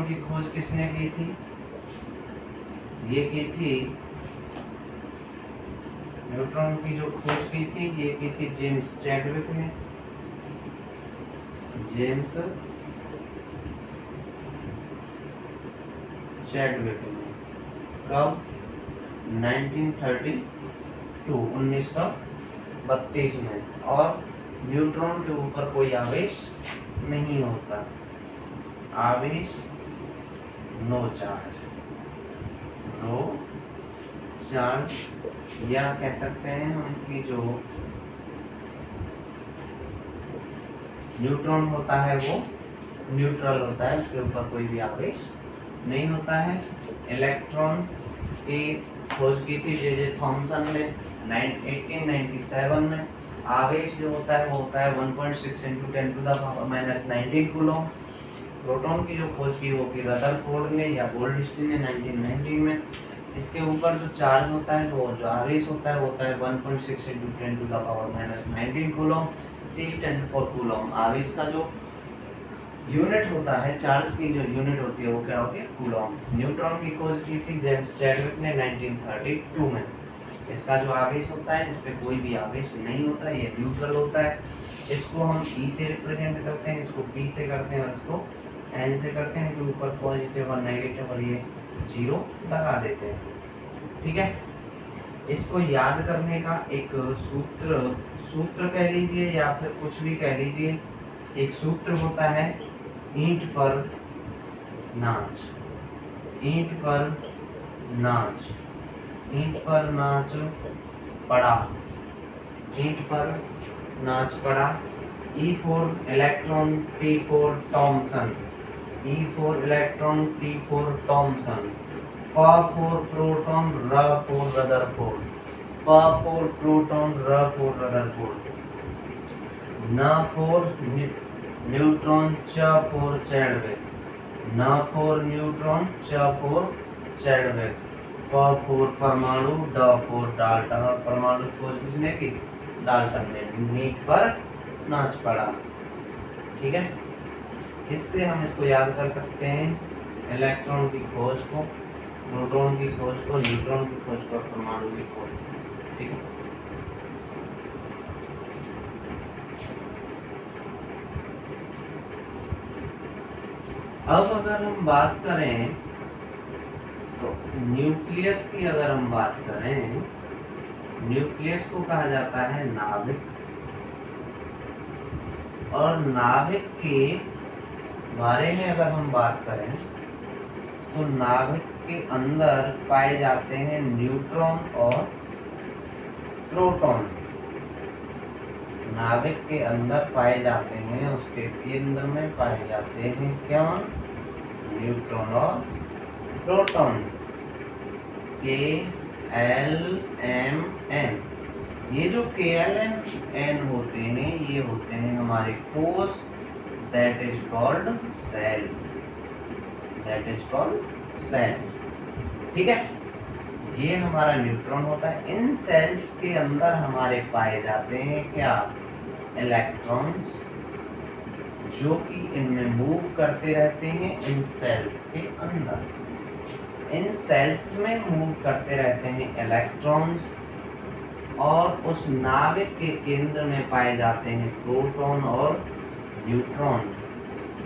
की खोज किसने की थी? ये की थी, न्यूट्रॉन की जो खोज की थी ये की थी जेम्स चैडविक ने। जेम्स चैडविक ने कब? 1932 में। और न्यूट्रॉन के ऊपर कोई आवेश नहीं होता, आवेश नो चार्ज, या कह सकते हैं हम कि जो न्यूट्रॉन होता है वो न्यूट्रल होता है, उसके ऊपर कोई भी आवेश नहीं होता है। इलेक्ट्रॉन की खोज की थी जे थॉमसन ने 1897 में। आवेश जो होता है वो होता है 1.6 into 10 to the power -19 coulomb. Proton की जो खोज की वो की रदरफोर्ड ने या गोल्डस्टीन ने 1919 में। इसके ऊपर जो चार्ज होता है, जो आवेश होता है वो होता है 1.6 into 10 to the power -19 coulomb. C stand for coulomb. आवेश का जो यूनिट होता है, चार्ज की जो यूनिट होती है वो क्या होती है? कूलम। न्यूट्रॉन की खोज की थी जेम्स चैडविक ने 1932 में। इसका जो आवेश होता है इस पे कोई भी आवेश नहीं होता है, ये न्यूट्रल होता है। इसको हम E से रिप्रेजेंट करते हैं, इसको P से करते हैं और इसको N से करते हैं, तो ऊपर पॉजिटिव और नेगेटिव और ये 0 लगा देते हैं। ठीक है, इसको याद करने का एक सूत्र कह लीजिए या फिर कुछ भी कह लीजिए, एक सूत्र होता है ईंट पर नाच। ईंट पर नाच, ईंट पर नाच पड़ा, ईंट पर नाच पड़ा। E for electron, T for Thomson, E for electron, T for Thomson. P for proton, R for Rutherford, P for proton, R for Rutherford. N for neutron, Ch for Chadwick, N for neutron, Ch for Chadwick. P for परमाणु, D for Dalton. और परमाणु खोज किसने की? Dalton ने। NEET पर नाच पड़ा। ठीक है, इससे हम इसको याद कर सकते हैं, इलेक्ट्रॉन की खोज को, प्रोटॉन की खोज को, न्यूट्रॉन की खोज को, परमाणु की खोज को। ठीक है, अब अगर हम बात करें तो न्यूक्लियस की, अगर हम बात करें, न्यूक्लियस को कहा जाता है नाभिक। और नाभिक के बारे में अगर हम बात करें तो नाभिक के अंदर पाए जाते हैं न्यूट्रॉन और प्रोटॉन। नाभिक के अंदर पाए जाते हैं, उसके केंद्र में पाए जाते हैं क्या? न्यूट्रॉन और प्रोटॉन। KLMN। ये जो KLMN होते हैं, ये होते हैं हमारे कोष, that is called cell, that is called cell. ठीक है, ये हमारा न्यूट्रॉन होता है। इन सेल्स के अंदर हमारे पाए जाते हैं क्या? इलेक्ट्रॉन्स, जो कि इनमें मूव करते रहते हैं इन सेल्स के अंदर। इन सेल्स में मूव करते रहते हैं इलेक्ट्रॉन्स, और उस नाभिक के केंद्र में पाए जाते हैं प्रोटॉन और न्यूट्रॉन।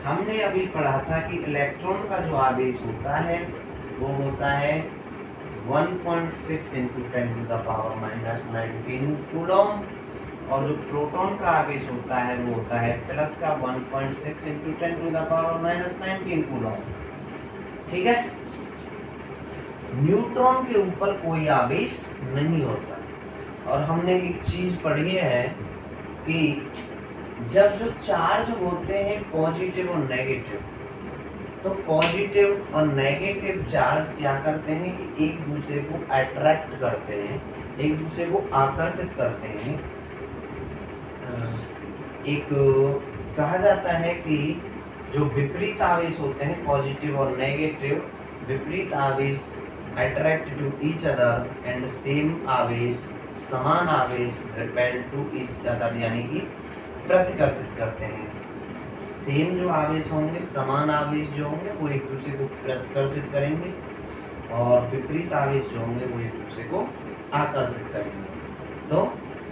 हमने अभी पढ़ा था कि इलेक्ट्रॉन का जो आवेश होता है वो होता है 1.6 × 10⁻⁻19 कूलम, और जो प्रोटॉन का आवेश होता है वो होता है प्लस का 1.6 × 10⁻⁻19 कूलम। ठीक है, न्यूट्रॉन के ऊपर कोई आवेश नहीं होता। और हमने एक चीज पढ़ी है कि जब जो चार्ज होते हैं पॉजिटिव और नेगेटिव, तो पॉजिटिव और नेगेटिव चार्ज क्या करते हैं कि एक दूसरे को अट्रैक्ट करते हैं, एक दूसरे को आकर्षित करते हैं। एक कहा जाता है कि जो विपरीत आवेश होते हैं, पॉजिटिव और नेगेटिव विपरीत आवेश attract to each other, and same आवेश, समान आवेश रिपेल टू ईच अदर, यानी कि प्रतिकर्षित करते हैं। सेम जो आवेश होंगे, समान आवेश जो होंगे वो एक दूसरे को प्रतिकर्षित करेंगे, और विपरीत आवेश जो होंगे वो एक दूसरे को आकर्षित करेंगे। तो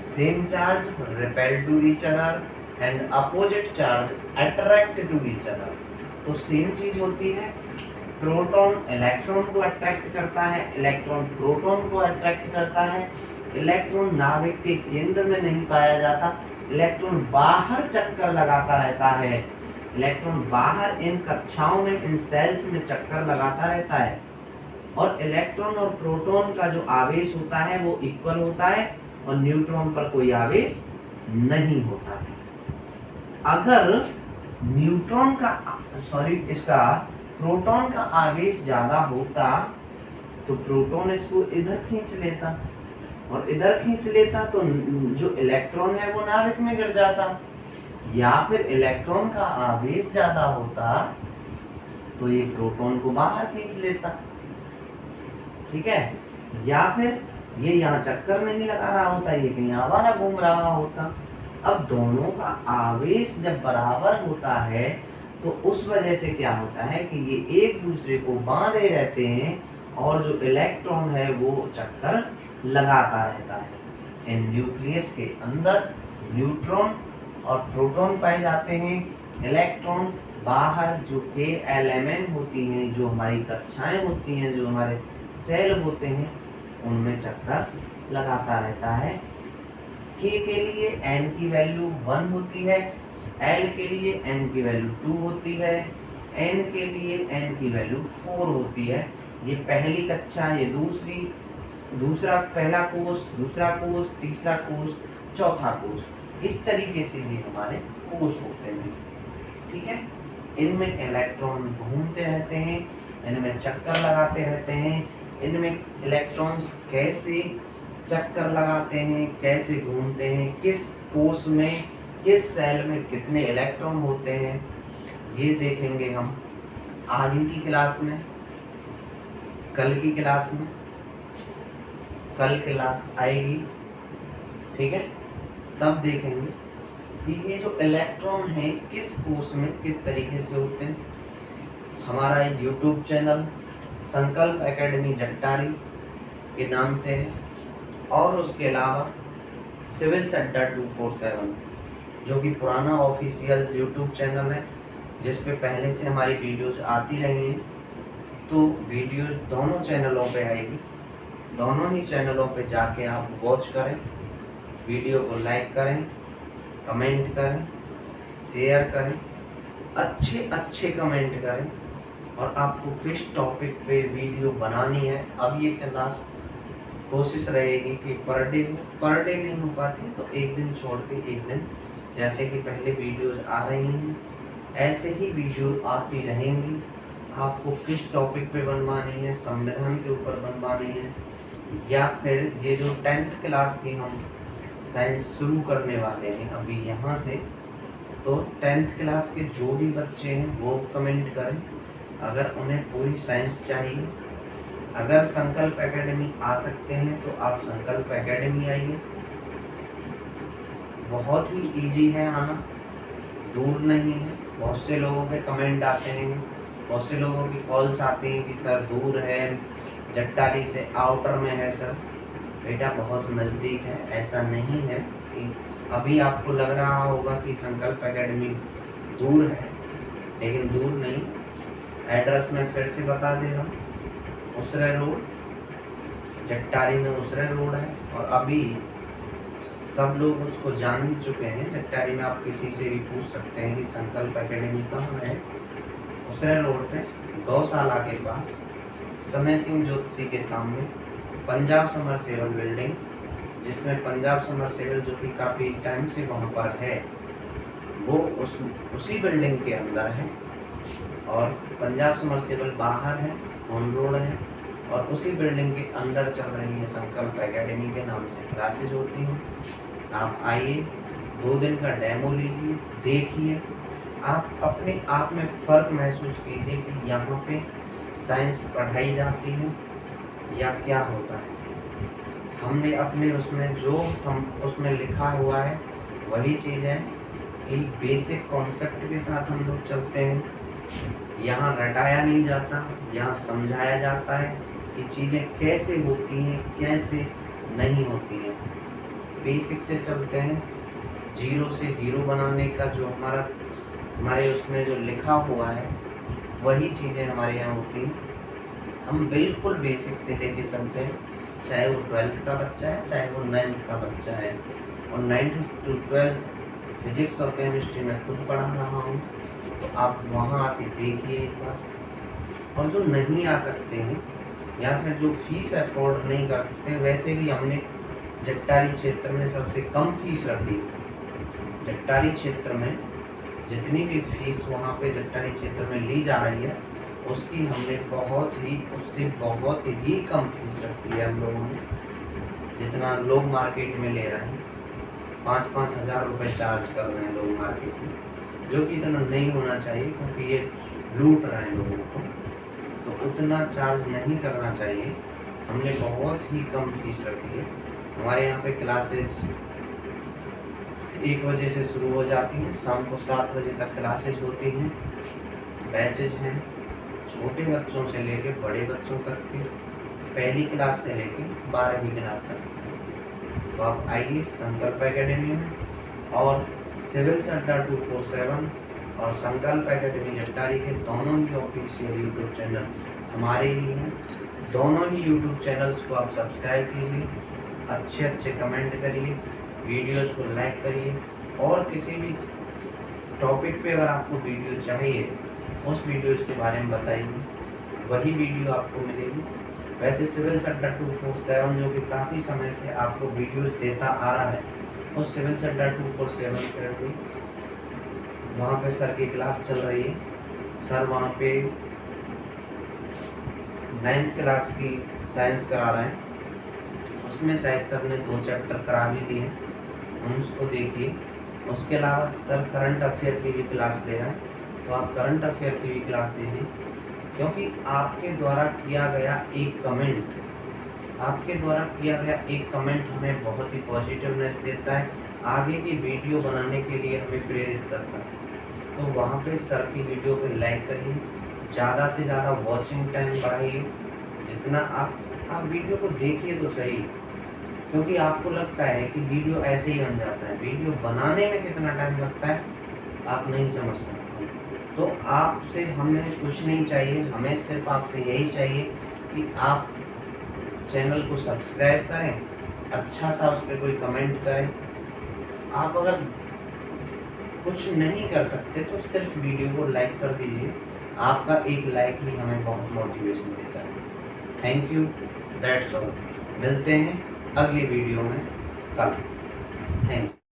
same charge repel to each other and opposite charge attract to each other. तो सेम चीज होती है, प्रोटॉन इलेक्ट्रॉन को अट्रैक्ट करता है, इलेक्ट्रॉन प्रोटॉन को अट्रैक्ट करता है। इलेक्ट्रॉन नाभिक के केंद्र में नहीं पाया जाता, इलेक्ट्रॉन बाहर चक्कर लगाता रहता है। इलेक्ट्रॉन बाहर इन कक्षाओं में, इन सेल्स में चक्कर लगाता रहता है। और इलेक्ट्रॉन और प्रोटॉन का जो आवेश होता है वो इक्वल होता है, और न्यूट्रॉन पर कोई आवेश नहीं होता है। अगर न्यूट्रॉन का इसका प्रोटॉन का आवेश ज्यादा होता तो प्रोटॉन इसको इधर खींच लेता, और इधर खींच लेता तो जो इलेक्ट्रॉन है वो नाभिक में गिर जाता। या फिर इलेक्ट्रॉन का आवेश ज्यादा होता तो ये प्रोटॉन को बाहर खींच लेता। ठीक है, या फिर ये यहाँ चक्कर नहीं लगा रहा होता, ये कहीं आवारा घूम रहा होता। अब दोनों का आवेश जब बराबर होता है तो उस वजह से क्या होता है कि ये एक दूसरे को बांधे रहते हैं, और जो इलेक्ट्रॉन है वो चक्कर लगाता रहता है। इन न्यूक्लियस के अंदर न्यूट्रॉन और प्रोटॉन पाए जाते हैं। इलेक्ट्रॉन बाहर जो के एलिमेंट होती हैं, जो हमारी कक्षाएं होती हैं, जो हमारे सेल होते हैं, उनमें चक्कर लगाता रहता है। K के लिए n की वैल्यू 1 होती है, L के लिए n की वैल्यू 2 होती है, N के लिए n की वैल्यू 4 होती है। ये पहली कक्षा, ये दूसरा पहला कोष, दूसरा कोष, तीसरा कोष, चौथा कोष, इस तरीके से ये हमारे कोष होते हैं। ठीक है, इनमें इलेक्ट्रॉन घूमते रहते हैं, इनमें चक्कर लगाते रहते हैं। इनमें इलेक्ट्रॉन्स कैसे चक्कर लगाते हैं, कैसे घूमते हैं, किस कोष में, किस सेल में कितने इलेक्ट्रॉन होते हैं, ये देखेंगे हम आगे की क्लास में। कल की क्लास में, कल क्लास आएगी, ठीक है, तब देखेंगे कि ये जो इलेक्ट्रॉन है किस कोष में किस तरीके से होते हैं। हमारा यूट्यूब चैनल संकल्प एकेडमी जट्टारी के नाम से है, और उसके अलावा सिविल्स अड्डा 247 जो कि पुराना ऑफिशियल यूट्यूब चैनल है, जिस पे पहले से हमारी वीडियोज आती रही हैं। तो वीडियोज दोनों चैनलों पे आएगी, दोनों ही चैनलों पे जाके आप वॉच करें, वीडियो को लाइक करें, कमेंट करें, शेयर करें, अच्छे अच्छे कमेंट करें। और आपको किस टॉपिक पे वीडियो बनानी है, अब ये क्लास कोशिश रहेगी कि पर डे नहीं हो पाती तो एक दिन छोड़ के एक दिन, जैसे कि पहले वीडियोज आ रही हैं ऐसे ही वीडियो आती रहेंगी। आपको किस टॉपिक पे बनवानी है, संविधान के ऊपर बनवानी है, या फिर ये जो 10th क्लास की हम साइंस शुरू करने वाले हैं अभी यहाँ से, तो 10th क्लास के जो भी बच्चे हैं वो कमेंट करें अगर उन्हें पूरी साइंस चाहिए। अगर संकल्प एकेडमी आ सकते हैं तो आप संकल्प एकेडमी आइए, बहुत ही इजी है आना, दूर नहीं है। बहुत से लोगों के कमेंट आते हैं, बहुत से लोगों की कॉल्स आती हैं कि सर दूर है, जट्टारी से आउटर में है। सर बेटा बहुत नज़दीक है, ऐसा नहीं है कि अभी आपको लग रहा होगा कि संकल्प एकेडमी दूर है, लेकिन दूर नहीं। एड्रेस मैं फिर से बता दे रहा हूँ, उसरे रोड, जट्टारी में उसरे रोड है, और अभी सब लोग उसको जान भी चुके हैं। जट्टारी में आप किसी से भी पूछ सकते हैं कि संकल्प एकेडमी कहाँ है। उसरे रोड पे गौशाला के पास समय सिंह ज्योतिषी के सामने पंजाब समरसेबल बिल्डिंग, जिसमें पंजाब समरसेबल जो कि काफ़ी टाइम से वहाँ पर है, वो उसी बिल्डिंग के अंदर है। और पंजाब समरसेबल बाहर है, ऑन रोड है, और उसी बिल्डिंग के अंदर चल रही है संकल्प एकेडमी के नाम से क्लासेज होती हैं। आप आइए, 2 दिन का डेमो लीजिए, देखिए, आप अपने आप में फ़र्क महसूस कीजिए कि यहाँ पे साइंस पढ़ाई जाती है या क्या होता है। हमने अपने उसमें जो हम उसमें लिखा हुआ है वही चीज़ है कि बेसिक कॉन्सेप्ट के साथ हम लोग चलते हैं। यहाँ रटाया नहीं जाता, यहाँ समझाया जाता है कि चीज़ें कैसे होती हैं, कैसे नहीं होती हैं। बेसिक से चलते हैं, जीरो से हीरो बनाने का जो हमारे उसमें जो लिखा हुआ है वही चीज़ें हमारे यहाँ होती हैं। हम बिल्कुल बेसिक से लेके चलते हैं, चाहे वो 12th का बच्चा है, चाहे वो 9th का बच्चा है। और 9th to 12th फिजिक्स और केमिस्ट्री में खुद पढ़ा रहा हूँ, तो आप वहाँ आके देखिए एक बार। और जो नहीं आ सकते हैं या फिर जो फीस अफोर्ड नहीं कर सकते, वैसे भी हमने जट्टारी क्षेत्र में सबसे कम फीस रख दी। जट्टारी क्षेत्र में जितनी भी फीस वहाँ पे जट्टारी क्षेत्र में ली जा रही है, उसकी हमने उससे बहुत ही कम फीस रखी है हम लोगों ने। जितना लोग मार्केट में ले रहे हैं, 5-5 हज़ार रुपये चार्ज कर रहे हैं लोग मार्केट में, जो कि इतना नहीं होना चाहिए, क्योंकि ये लूट रहे हैं लोगों को, तो उतना चार्ज नहीं करना चाहिए। हमने बहुत ही कम फीस रखी है। हमारे यहाँ पे क्लासेस 1 बजे से शुरू हो जाती हैं, शाम को 7 बजे तक क्लासेज होती हैं। बैचेज हैं छोटे बच्चों से लेके बड़े बच्चों तक के, पहली क्लास से लेके 12वीं क्लास तक। तो आप आइए संकल्प एकेडमी में, और सिविल अड्डा 247 और संकल्प एकेडमी जट्टारी के दोनों ही ऑफिशियल यूट्यूब चैनल हमारे ही हैं। दोनों ही यूट्यूब चैनल्स को आप सब्सक्राइब कीजिए, अच्छे अच्छे कमेंट करिए, वीडियोज़ को लाइक करिए, और किसी भी टॉपिक पे अगर आपको वीडियो चाहिए उस वीडियोज़ के बारे में बताइए, वही वीडियो आपको मिलेगी। वैसे सिविल अड्डा 247 जो कि काफ़ी समय से आपको वीडियोज़ देता आ रहा है, उस सिविल अड्डा 247 पर भी वहाँ पे सर की क्लास चल रही है। सर वहाँ पे 9th क्लास की साइंस करा रहे हैं, उसमें शायद सर ने 2 चैप्टर करा भी दिए, उसको देखिए। उसके अलावा सर करंट अफेयर की भी क्लास ले रहे हैं, तो आप करंट अफेयर की भी क्लास दीजिए, क्योंकि आपके द्वारा किया गया एक कमेंट हमें बहुत ही पॉजिटिवनेस देता है, आगे की वीडियो बनाने के लिए हमें प्रेरित करता है। तो वहाँ पे सर की वीडियो पे लाइक करिए, ज़्यादा से ज़्यादा वॉचिंग टाइम बढ़ाइए, जितना आप वीडियो को देखिए तो सही, क्योंकि आपको लगता है कि वीडियो ऐसे ही बन जाता है, वीडियो बनाने में कितना टाइम लगता है आप नहीं समझ सकते। तो आपसे हमें कुछ नहीं चाहिए, हमें सिर्फ आपसे यही चाहिए कि आप चैनल को सब्सक्राइब करें, अच्छा सा उस पर कोई कमेंट करें। आप अगर कुछ नहीं कर सकते तो सिर्फ वीडियो को लाइक कर दीजिए, आपका एक लाइक ही हमें बहुत मोटिवेशन देता है। Thank you, that's all. मिलते हैं अगली वीडियो में कल। Thank you.